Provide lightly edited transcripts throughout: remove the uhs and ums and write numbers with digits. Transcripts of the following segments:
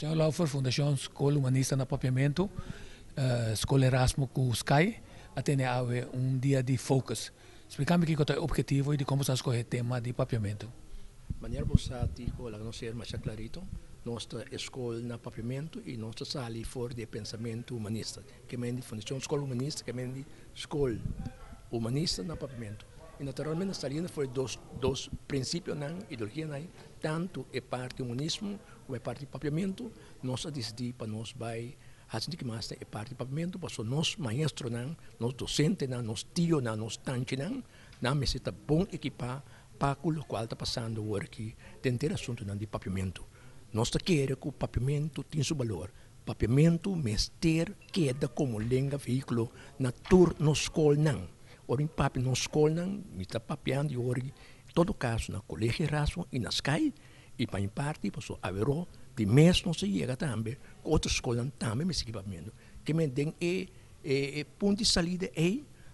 Senhor Laufer, Fundação Escola Humanista na Papiamento, Escola Erasmo com Sky, até dia de focus. Explica-me que é o objetivo e de como se escolhe o tema de papiamento. Maneira bossati com a não ser mais clarito, nossa escola na papiamento e nossa sala fora de pensamento humanista, que é a Fundação Escola Humanista, que é a escola humanista na papiamento. E naturalmente está ali foi dois princípios na ideologia, tanto a parte humanismo como a parte papiamento, nós decidimos para nós vai assim que mais é parte papiamento, porque nós maestro nós docente nós tio nós tante não me está bom equipar para o qual está passando o aqui dentro do assunto de papiamento. Nós queremos que o papiamento tenha seu valor. Papiamento mester queda como língua veículo na tour na escola não. Ora em papi na escola não, me está papiando em todo caso na colégio Erasmo e na Sky e para em parte passou a ver de mês não se chega também com outra escola também me equipamento que me den ponto de saída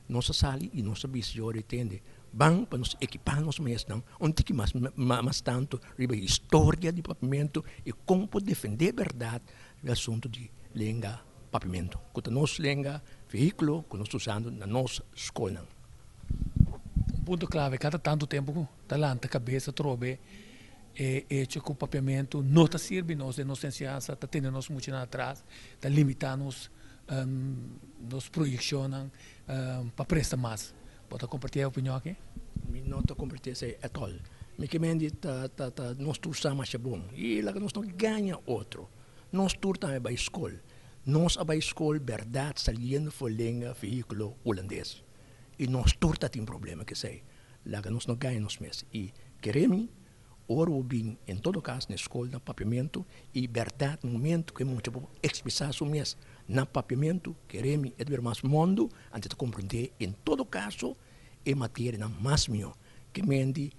nossa sala e nossa visão entende bem para nos equipar nos mês não onde que mais tanto riba história de papimento e como defender a verdade do assunto de língua papimento com a nossa língua veículo que nós usando na nossa escola. Ponto clave, cada tanto tempo talanta cabeça trobe hecho que o papiamento não está servindo nós de nossa ciência, está tendo nós muito atrás, está limitando nos projecionam para prestar mais. Pode compartilhar a opinião aqui? Não estou compartilhando é tal. Me que me diz nós todos somos bom e lá que nós não ganha outro. Nós todos também vai escola. Nós a escola verdade saliendo for língua veículo holandês. E nós todos tem problema que sei. Lá que nós não ganha nos meses. E queremos ora o bem em todo caso na escola na papiamento e verdade no momento que muito bom expressar o mês na papiamento queremos ver mais mundo antes de compreender em todo caso é matéria na mais melhor que mende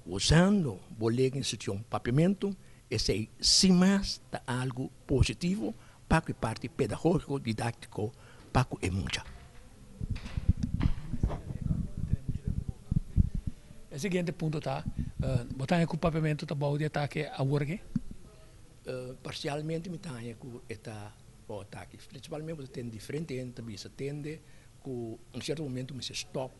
usando bolega instituição papiamento esse sim mais tá algo positivo para que parte pedagógico didático para que é muito. O seguinte ponto tá, botar em papiamento tá bom de ataque a work? Parcialmente me tá com eta ataque, principalmente você tem diferente entre bisa tende com certo momento me se stop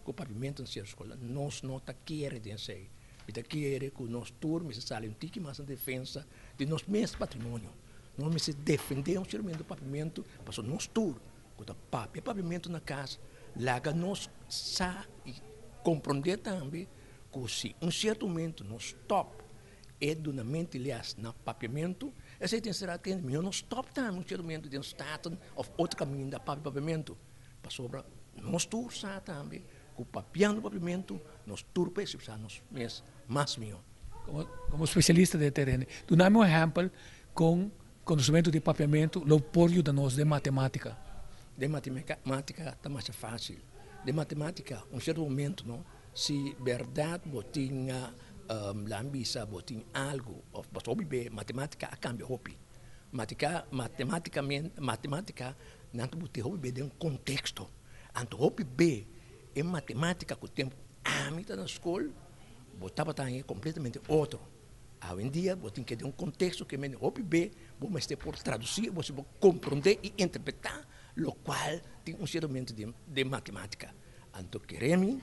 com papiamento na escola, nós não tá querer de sei, me tá querer com nós turma se sale tique mais na defesa de nosso mesmo patrimônio, nós me se defender certo momento do papiamento, para nós turma, com o papiamento na casa, laga nós sa compreender também que se certo momento nós stop edunamente aliás na papiamento esse tem será atento melhor nós stop também certo momento de starten of outro caminho da papiamento para sobra nós todos também com papiando papiamento nós todos precisamos nos mais melhor como especialista de terreno tu dá-me exemplo com conhecimento de papiamento lo apoio da nós de matemática está mais fácil de matemática, certo momento, não? Se verdade botinha lambisa botinha algo, mas obviamente matemática a cambio hobby. Matemática não bote hobby de contexto. Anto hobby b em matemática com o tempo a mim na escola botava também completamente outro. Hoje em dia botinha que de contexto que me hobby b, vamos ter por traduzir, você pode compreender e interpretar lo qual tem certo momento de matemática. Então, queremos,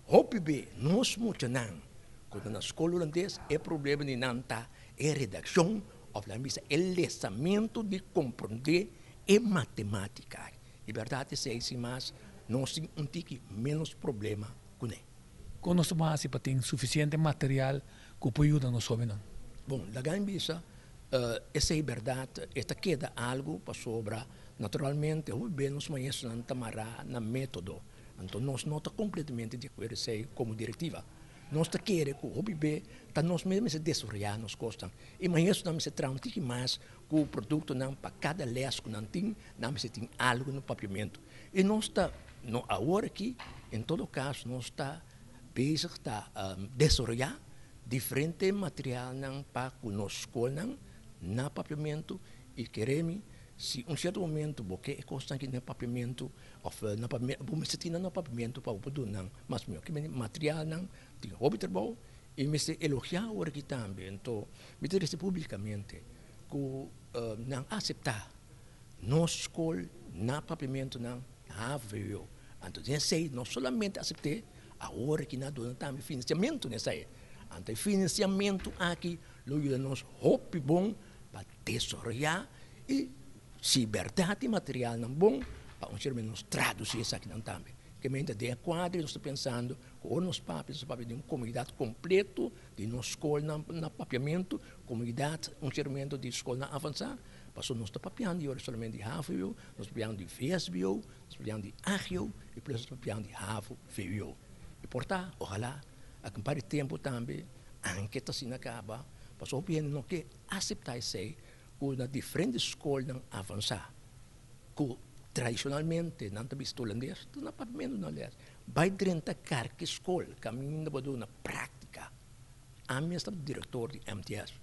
hobby nós muito não. Quando na escola holandesa, é problema de não estar é redação, ou é lançamento de compreender e matemática. E verdade, se é assim, mas nós temos menos problema com ele. Com nós mais para ter suficiente material que pode ajudar nós jovens. Bom, la gambisa, essa é verdade, esta queda algo para sobra. Naturalmente, o bem nos maestros não tamará na método. Então, nós não estamos completamente de acordo como diretiva. Nós queremos que o OBB está nós mesmos se desarrollar nos costas. E maestros não se trauam mais com o produto não para cada lesco não tem algo no papiamento. E nós está, agora aqui, em todo caso, nós está bezig a desarrollar diferente material não para que nós escola na papiamento e queremos se certo momento porque é constante no papiamento ou na papiamento vamos sentir no papiamento para o poder não mas meu que material não tem hobby trabalho e me se elogiar o aqui também então me dizer publicamente que não aceitar nossa escola na papiamento não havia. Então, sei, não somente aceitei a hora que nós damos também financiamento nessa aí. Então, financiamento aqui, nós hope bom para tesourear e se verdade material não bom para nós traduzir isso aqui também. Que ainda de quadro, nós estamos pensando com os papéis de uma comunidade completo de nossa escola na papiamento, comunidade, sermento de escola avançada. Passou nós estamos papiando agora somente de HAVO, nós papiando de VSBO, nós papiando de AGIO e depois nós papiando de HAVO, VIO. E portanto, ojalá, a que para tempo também, a enquete assim acaba, passou bem não que aceitar isso com uma diferente escola avançada. Tradicionalmente, não tem visto holandês, não é menos holandês. Vai dentro da escola, caminhando para uma prática. A minha está diretor de MTS.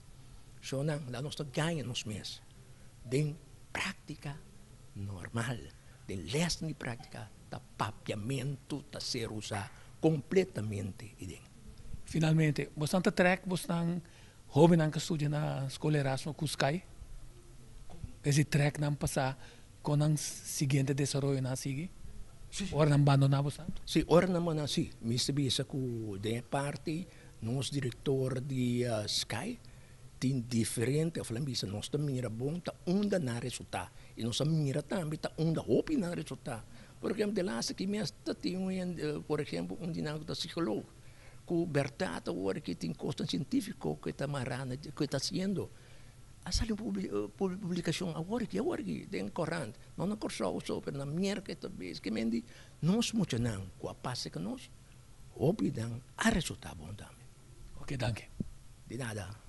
Só não, lá nós ganhamos nos meses. De prática normal, de lesson de prática, de papiamento, de ser usado completamente. Finalmente, você está track, você está jovem que estuda na escola Erasmo Cuscai? Esse track não passa com o seguinte desenvolvimento na sigue? Ora não abandonar você? Sim, ora não abandonar, sim. Me sabia que de parte, nosso diretor de Sky, tem diferente, eu falei, nós mira bom, tá onda na resultado. E nós mira também, tá onda hope na resultado. Por exemplo, de lá, que me tem por exemplo, dinâmico da psicólogo. Com verdade, agora que tem custo científico que está marrando, que está sendo. A sala publicação agora que tem corrente. Não é corso só, mas na minha que talvez que mendi, nós muito não, com a passe que nós, hope dan a resultado bom também. Ok, danke. De nada.